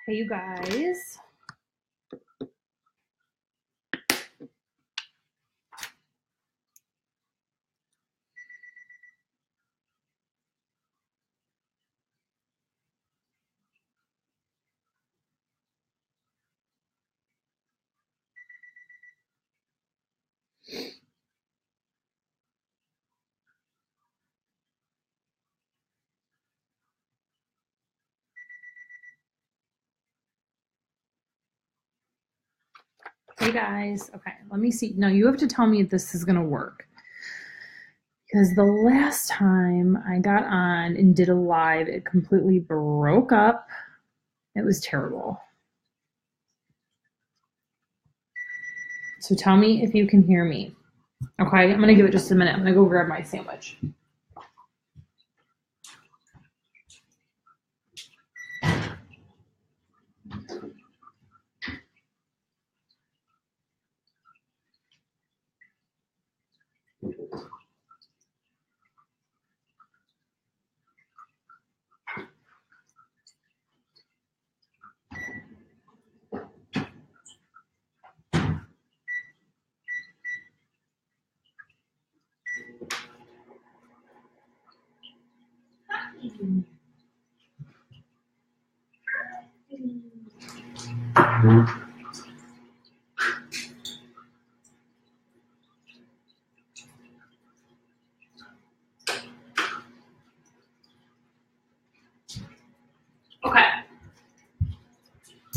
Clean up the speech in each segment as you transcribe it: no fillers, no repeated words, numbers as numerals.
Hey, you guys. Hey guys, okay, let me see. Now you have to tell me if this is gonna work. Because the last time I got on and did a live, it completely broke up. It was terrible. So tell me if you can hear me. Okay, I'm gonna give it just a minute. I'm gonna go grab my sandwich.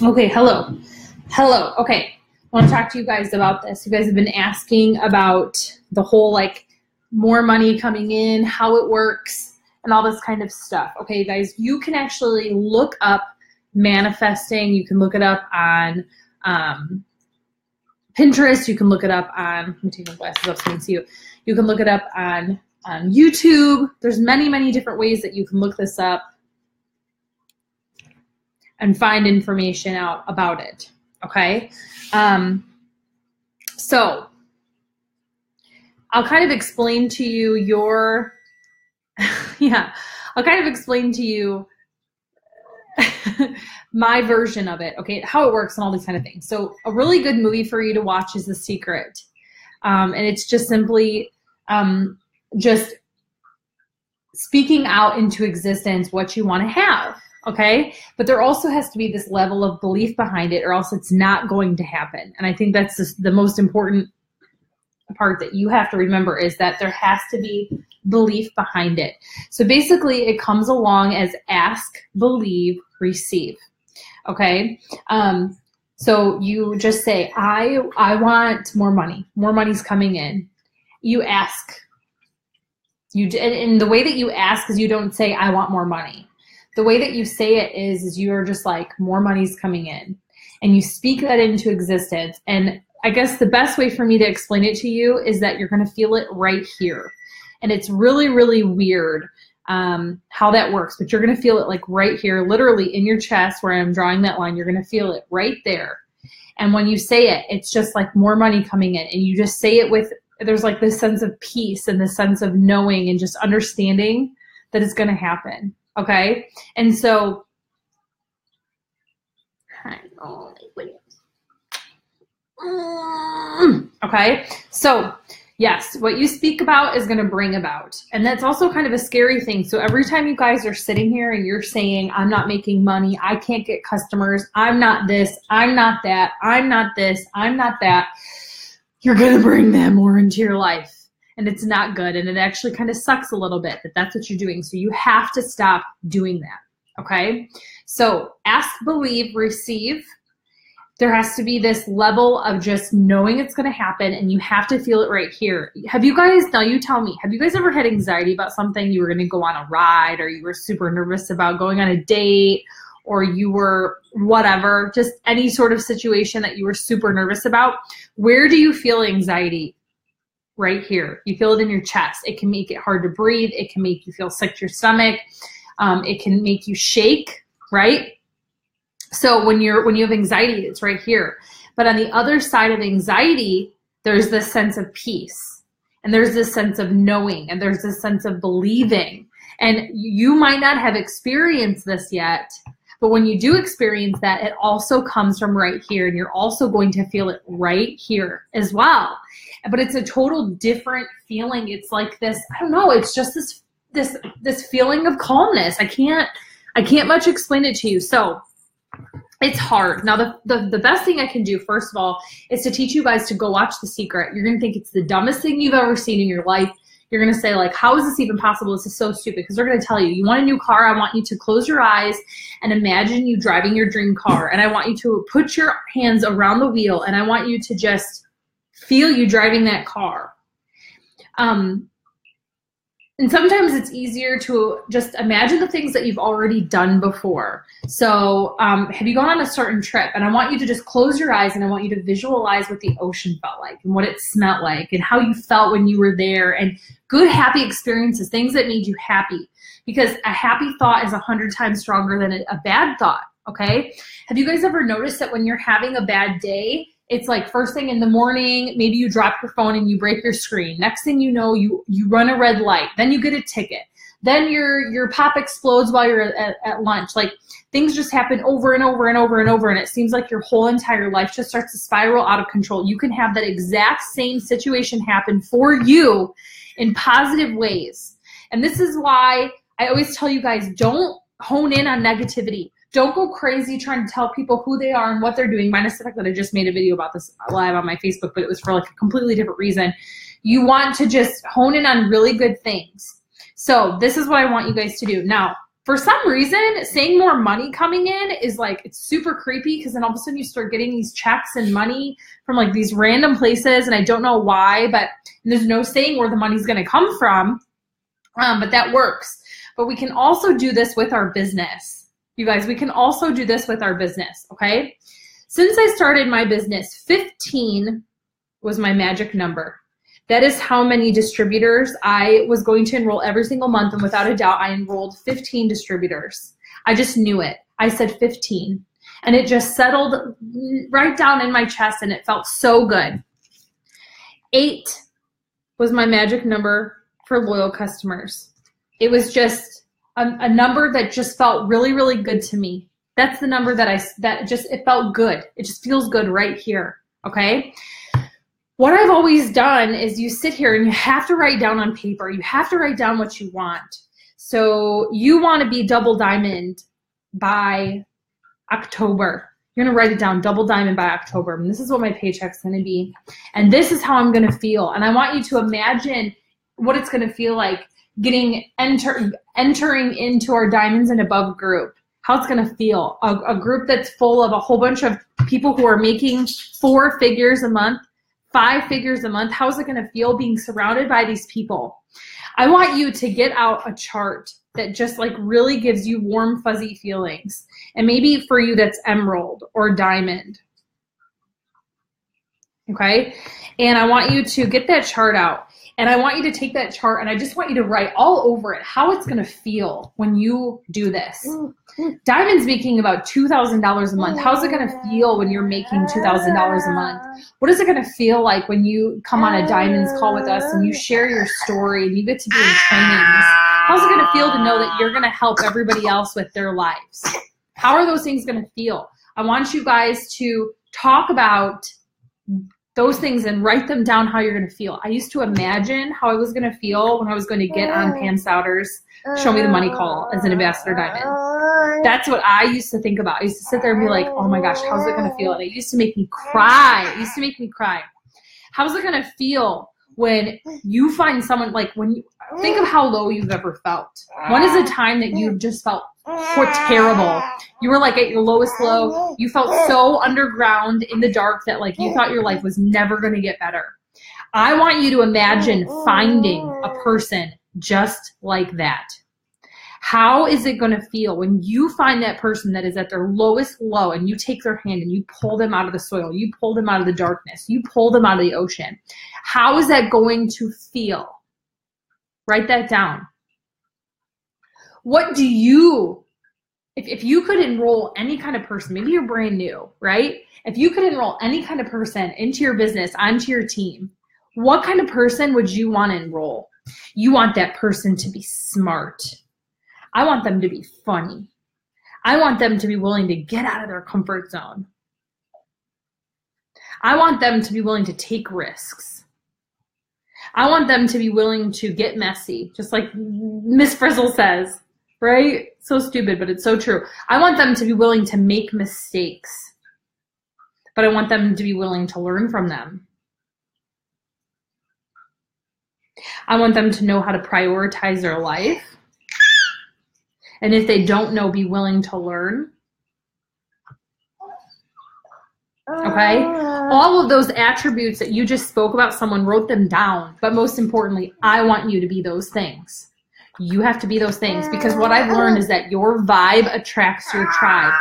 Okay, hello. Okay, I want to talk to you guys about this. You guys have been asking about the whole like more money coming in, how it works, and all this kind of stuff. Okay, guys, you can actually look up manifesting. You can look it up on Pinterest. You can look it up on, let me take my glasses off so I can see you. You can look it up on YouTube. There's many different ways that you can look this up and find information out about it, okay? So I'll kind of explain to you your, I'll kind of explain to you my version of it, okay? How it works and all these kind of things. So a really good movie for you to watch is The Secret. And it's just simply just speaking out into existence what you want to have. Okay, but there also has to be this level of belief behind it or else it's not going to happen. And I think that's the most important part that you have to remember is that there has to be belief behind it. So basically it comes along as ask, believe, receive. Okay, so you just say, I want more money. More money's coming in. You ask. And the way that you ask is you don't say, I want more money. The way that you say it is you're just like, more money's coming in. And you speak that into existence. And I guess the best way for me to explain it to you is that you're going to feel it right here. And it's really weird how that works. But you're going to feel it like right here, literally in your chest where I'm drawing that line. You're going to feel it right there. And when you say it, it's just like more money coming in. And you just say it with, there's like this sense of peace and this sense of knowing and just understanding that it's going to happen. Okay, and so, okay, so yes, what you speak about is going to bring about. And that's also kind of a scary thing. So every time you guys are sitting here and you're saying, I'm not making money, I can't get customers, I'm not this, I'm not that, I'm not this, I'm not that, you're going to bring them more into your life. And it's not good. And it actually kind of sucks a little bit that that's what you're doing. So you have to stop doing that. Okay. So ask, believe, receive. There has to be this level of just knowing it's going to happen and you have to feel it right here. Have you guys, now you tell me, have you guys ever had anxiety about something? You were going to go on a ride or you were super nervous about going on a date or you were whatever, just any sort of situation that you were super nervous about? Where do you feel anxiety? Right here. You feel it in your chest. It can make it hard to breathe. It can make you feel sick to your stomach. It can make you shake, right? So when you have anxiety, it's right here. But on the other side of anxiety, there's this sense of peace. And there's this sense of knowing. And there's this sense of believing. And you might not have experienced this yet, But when you do experience that, it also comes from right here, and you're also going to feel it right here as well. But it's a total different feeling. It's like this, I don't know, it's just this feeling of calmness. I can't much explain it to you. So it's hard. Now, the best thing I can do, first of all, is to teach you guys to go watch The Secret. You're going to think it's the dumbest thing you've ever seen in your life. You're going to say, like, how is this even possible? This is so stupid. Because they're going to tell you, you want a new car? I want you to close your eyes and imagine you driving your dream car. And I want you to put your hands around the wheel, and I want you to just feel you driving that car. And sometimes it's easier to just imagine the things that you've already done before. So have you gone on a certain trip? And I want you to just close your eyes, and I want you to visualize what the ocean felt like and what it smelled like and how you felt when you were there, and good, happy experiences, things that made you happy. Because a happy thought is 100 times stronger than a bad thought, okay? Have you guys ever noticed that when you're having a bad day, it's like first thing in the morning, maybe you drop your phone and you break your screen. Next thing you know, you run a red light. Then you get a ticket. Then your pop explodes while you're at lunch. Like, things just happen over and over and over and over, and it seems like your whole entire life just starts to spiral out of control. You can have that exact same situation happen for you in positive ways. And this is why I always tell you guys, don't hone in on negativity. Don't go crazy trying to tell people who they are and what they're doing, minus the fact that I just made a video about this live on my Facebook, but it was for like a completely different reason. You want to just hone in on really good things. So this is what I want you guys to do. Now, for some reason, saying more money coming in is like, it's super creepy, because then all of a sudden you start getting these checks and money from like these random places, and I don't know why, but there's no saying where the money's going to come from, but that works. But we can also do this with our business. You guys, we can also do this with our business, okay? Since I started my business, 15 was my magic number. That is how many distributors I was going to enroll every single month, and without a doubt, I enrolled 15 distributors. I just knew it. I said 15, and it just settled right down in my chest, and it felt so good. 8 was my magic number for loyal customers. It was just a number that just felt really, really good to me. That's the number it felt good. It just feels good right here, okay? What I've always done is you sit here and you have to write down on paper. You have to write down what you want. So you want to be double diamond by October. You're going to write it down, double diamond by October. And this is what my paycheck's going to be. And this is how I'm going to feel. And I want you to imagine what it's going to feel like entering into our Diamonds and Above group. How it's going to feel. A group that's full of a whole bunch of people who are making 4 figures a month, 5 figures a month. How's it going to feel being surrounded by these people? I want you to get out a chart that just like really gives you warm, fuzzy feelings. And maybe for you that's emerald or diamond. Okay? And I want you to get that chart out. And I want you to take that chart, and I just want you to write all over it how it's going to feel when you do this. Diamond's making about $2,000 a month. How's it going to feel when you're making $2,000 a month? What is it going to feel like when you come on a Diamonds call with us and you share your story and you get to be in trainings? How's it going to feel to know that you're going to help everybody else with their lives? How are those things going to feel? I want you guys to talk about those things and write them down how you're going to feel. I used to imagine how I was going to feel when I was going to get on Pam Souter's Show Me the Money call as an Ambassador Diamond. That's what I used to think about. I used to sit there and be like, oh my gosh, how's it going to feel? And it used to make me cry. It used to make me cry. How's it going to feel when you find someone, like when you think of how low you've ever felt? When is a time that you've just felt terrible? You were like at your lowest low. You felt so underground in the dark that like you thought your life was never going to get better. I want you to imagine finding a person just like that. How is it going to feel when you find that person that is at their lowest low and you take their hand and you pull them out of the soil, you pull them out of the darkness, you pull them out of the ocean? How is that going to feel? Write that down. What do you, if you could enroll any kind of person, maybe you're brand new, right? If you could enroll any kind of person into your business, onto your team, what kind of person would you want to enroll? You want that person to be smart. I want them to be funny. I want them to be willing to get out of their comfort zone. I want them to be willing to take risks. I want them to be willing to get messy, just like Miss Frizzle says, right? So stupid, but it's so true. I want them to be willing to make mistakes, but I want them to be willing to learn from them. I want them to know how to prioritize their life. And if they don't know, be willing to learn. Okay? All of those attributes that you just spoke about, someone wrote them down. But most importantly, I want you to be those things. You have to be those things, because what I've learned is that your vibe attracts your tribe.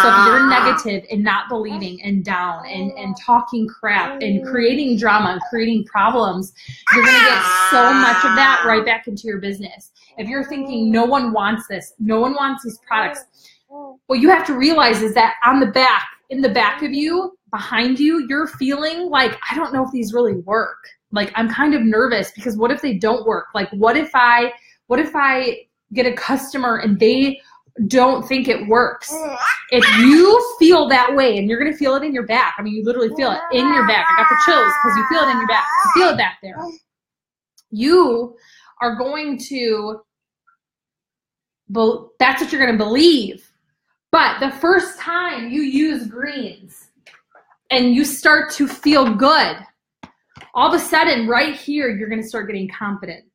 So if you're negative and not believing and down and talking crap and creating drama and creating problems, you're going to get so much of that right back into your business. If you're thinking no one wants this, no one wants these products, what you have to realize is that on the back, in the back of you, behind you, you're feeling like, I don't know if these really work. Like, I'm kind of nervous because what if they don't work? Like, what if I get a customer and they don't think it works? If you feel that way, and you're going to feel it in your back. I mean, you literally feel it in your back. I got the chills because you feel it in your back. You feel it back there. You are going to, that's what you're going to believe. But the first time you use greens and you start to feel good, all of a sudden right here, you're going to start getting confidence.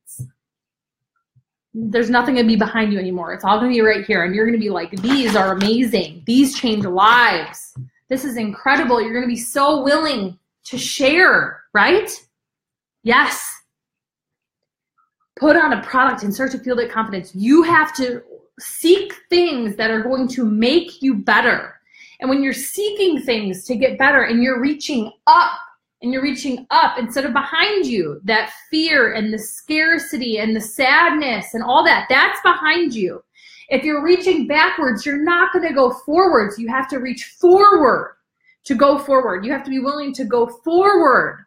There's nothing going to be behind you anymore. It's all going to be right here. And you're going to be like, these are amazing. These change lives. This is incredible. You're going to be so willing to share, right? Yes. Put on a product and start to feel that confidence. You have to seek things that are going to make you better. And when you're seeking things to get better and you're reaching up, instead of behind you, that fear and the scarcity and the sadness and all that, that's behind you. If you're reaching backwards, you're not going to go forwards. You have to reach forward to go forward. You have to be willing to go forward.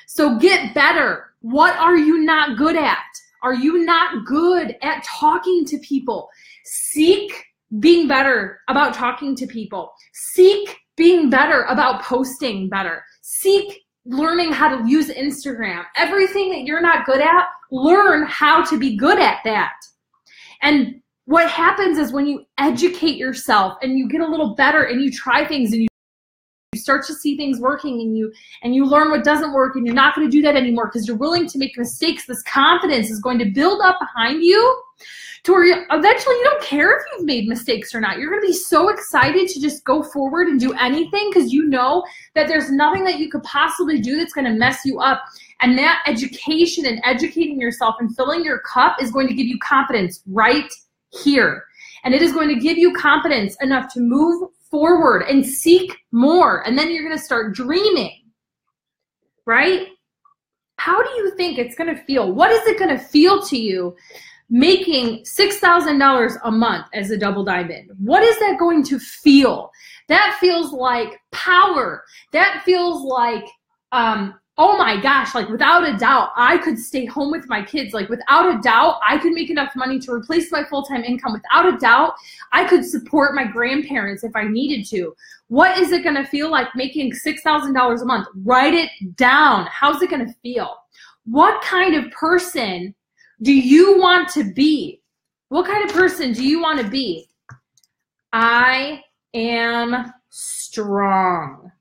So get better. What are you not good at? Are you not good at talking to people? Seek being better about talking to people. Seek being better about posting better. Seek learning how to use Instagram. Everything that you're not good at, learn how to be good at that. And what happens is when you educate yourself and you get a little better and you try things and you start to see things working and you learn what doesn't work, and you're not going to do that anymore because you're willing to make mistakes, this confidence is going to build up behind you to where eventually you don't care if you've made mistakes or not. You're going to be so excited to just go forward and do anything because you know that there's nothing that you could possibly do that's going to mess you up. And that education and educating yourself and filling your cup is going to give you confidence right here. And it is going to give you confidence enough to move forward and seek more. And then you're going to start dreaming, right? How do you think it's going to feel? What is it going to feel to you making $6,000 a month as a double diamond? What is that going to feel? That feels like power. That feels like, oh my gosh, like without a doubt, I could stay home with my kids. Like without a doubt, I could make enough money to replace my full-time income. Without a doubt, I could support my grandparents if I needed to. What is it going to feel like making $6,000 a month? Write it down. How's it going to feel? What kind of person do you want to be? What kind of person do you want to be? I am strong.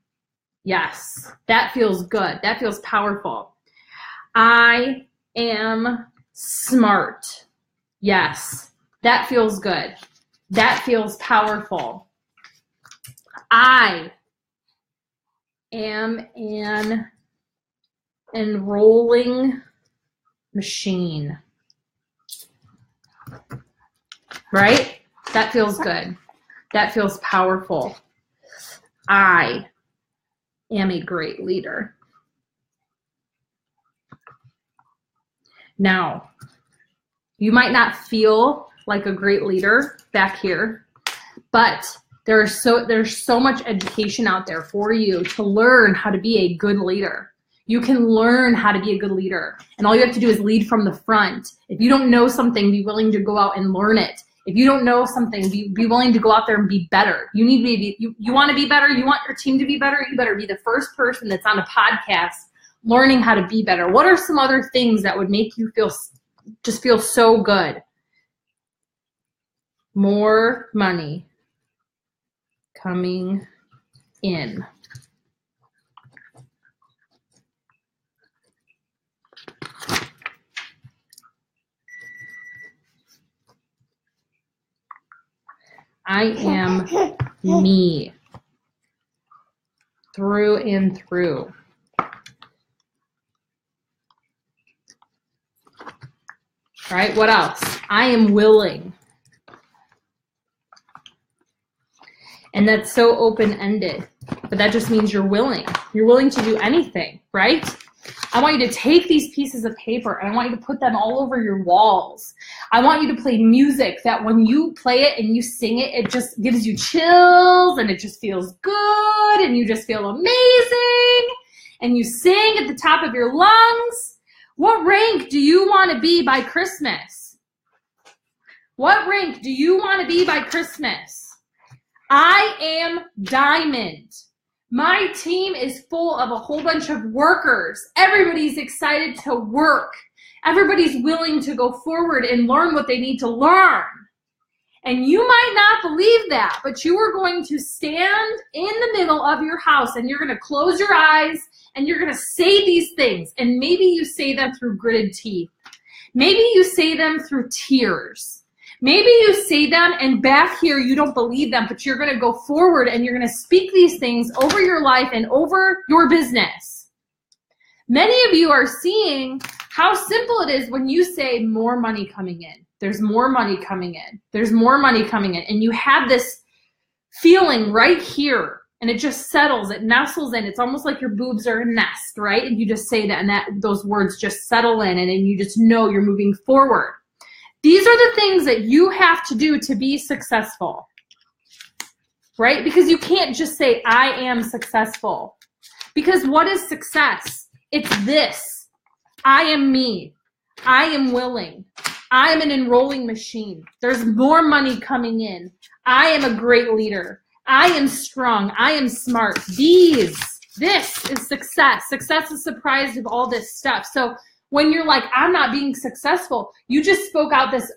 Yes, that feels good. That feels powerful. I am smart. Yes, that feels good. That feels powerful. I am an enrolling machine. Right? That feels good. That feels powerful. I am a great leader. Now, you might not feel like a great leader back here, but there's so much education out there for you to learn how to be a good leader. You can learn how to be a good leader, and all you have to do is lead from the front. If you don't know something, be willing to go out and learn it. If you don't know something, be willing to go out there and be better. You need to be, you want to be better. You want your team to be better. You better be the first person that's on a podcast learning how to be better. What are some other things that would make you feel so good? More money coming in. I am me through and through. Right? What else? I am willing. And that's so open-ended, but that just means you're willing. You're willing to do anything, right? I want you to take these pieces of paper and I want you to put them all over your walls. I want you to play music that when you play it and you sing it, it just gives you chills and it just feels good and you just feel amazing and you sing at the top of your lungs. What rank do you want to be by Christmas? What rank do you want to be by Christmas? I am diamond. My team is full of a whole bunch of workers. Everybody's excited to work. Everybody's willing to go forward and learn what they need to learn. And you might not believe that, but you are going to stand in the middle of your house and you're going to close your eyes and you're going to say these things. And maybe you say them through gritted teeth. Maybe you say them through tears. Maybe you say them and back here you don't believe them, but you're going to go forward and you're going to speak these things over your life and over your business. Many of you are seeing how simple it is when you say more money coming in. There's more money coming in. There's more money coming in. And you have this feeling right here and it just settles. It nestles in. It's almost like your boobs are a nest, right? And you just say that and those words just settle in and you just know you're moving forward. These are the things that you have to do to be successful, right? Because you can't just say, I am successful. Because what is success? It's this. I am me. I am willing. I am an enrolling machine. There's more money coming in. I am a great leader. I am strong. I am smart. This is success. Success is comprised of all this stuff. So when you're like, I'm not being successful, you just spoke out this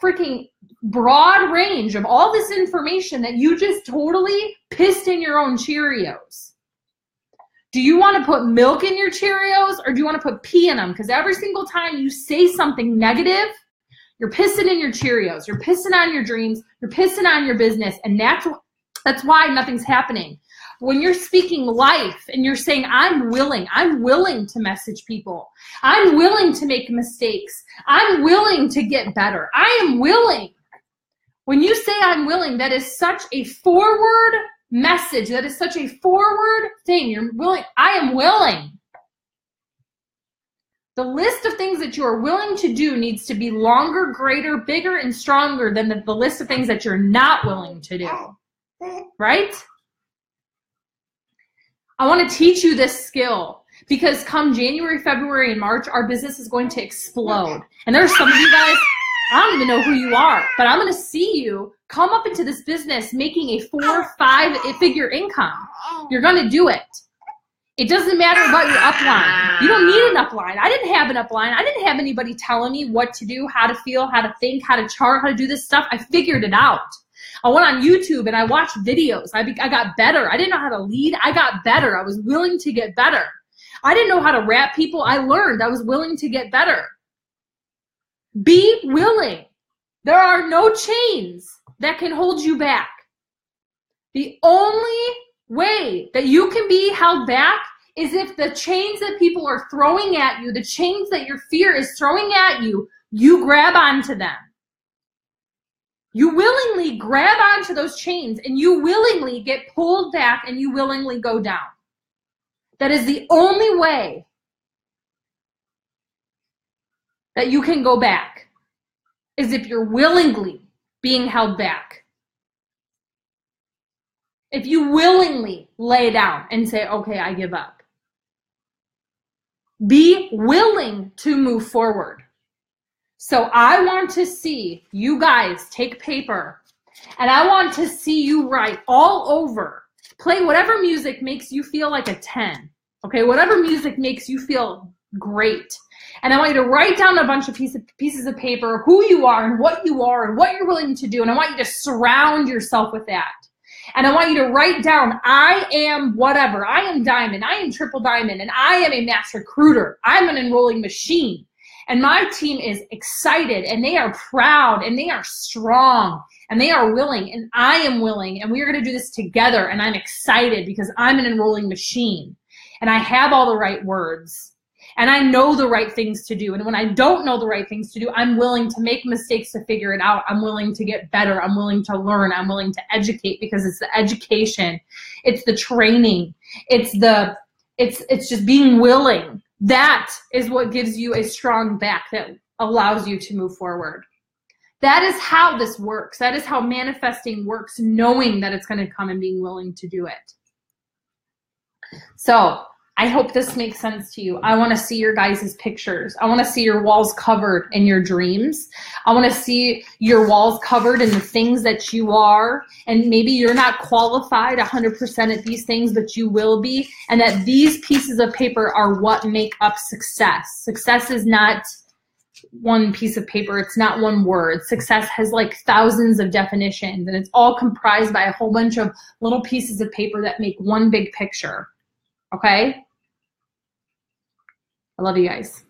freaking broad range of all this information that you just totally pissed in your own Cheerios. Do you want to put milk in your Cheerios or do you want to put pee in them? Because every single time you say something negative, you're pissing in your Cheerios. You're pissing on your dreams. You're pissing on your business. And that's why nothing's happening. When you're speaking life and you're saying, I'm willing to message people. I'm willing to make mistakes. I'm willing to get better. I am willing. When you say I'm willing, that is such a forward message. That is such a forward thing. You're willing. I am willing. The list of things that you are willing to do needs to be longer, greater, bigger, and stronger than the list of things that you're not willing to do. Right? I want to teach you this skill because come January, February, and March, our business is going to explode. And there's some of you guys, I don't even know who you are, but I'm going to see you come up into this business making a 4 or 5 figure income. You're going to do it. It doesn't matter about your upline. You don't need an upline. I didn't have an upline. I didn't have anybody telling me what to do, how to feel, how to think, how to chart, how to do this stuff. I figured it out. I went on YouTube and I watched videos. I got better. I didn't know how to lead. I got better. I was willing to get better. I didn't know how to rap people. I learned. I was willing to get better. Be willing. There are no chains that can hold you back. The only way that you can be held back is if the chains that people are throwing at you, the chains that your fear is throwing at you, you grab onto them. You willingly grab onto those chains and you willingly get pulled back and you willingly go down. That is the only way that you can go back, is if you're willingly being held back. If you willingly lay down and say, okay, I give up. Be willing to move forward. So I want to see you guys take paper, and I want to see you write all over. Play whatever music makes you feel like a 10. Okay, whatever music makes you feel great. And I want you to write down a bunch of pieces of paper, who you are and what you're willing to do. And I want you to surround yourself with that. And I want you to write down, I am whatever. I am diamond. I am triple diamond. And I am a mass recruiter. I'm an enrolling machine. And my team is excited, and they are proud, and they are strong, and they are willing, and I am willing. And we are going to do this together. And I'm excited because I'm an enrolling machine. And I have all the right words. And I know the right things to do. And when I don't know the right things to do, I'm willing to make mistakes to figure it out. I'm willing to get better. I'm willing to learn. I'm willing to educate, because it's the education. It's the training. It's just being willing. That is what gives you a strong back that allows you to move forward. That is how this works. That is how manifesting works, knowing that it's going to come and being willing to do it. So I hope this makes sense to you. I want to see your guys' pictures. I want to see your walls covered in your dreams. I want to see your walls covered in the things that you are. And maybe you're not qualified 100% at these things, but you will be. And that these pieces of paper are what make up success. Success is not one piece of paper. It's not one word. Success has like thousands of definitions, and it's all comprised by a whole bunch of little pieces of paper that make one big picture. Okay? I love you guys.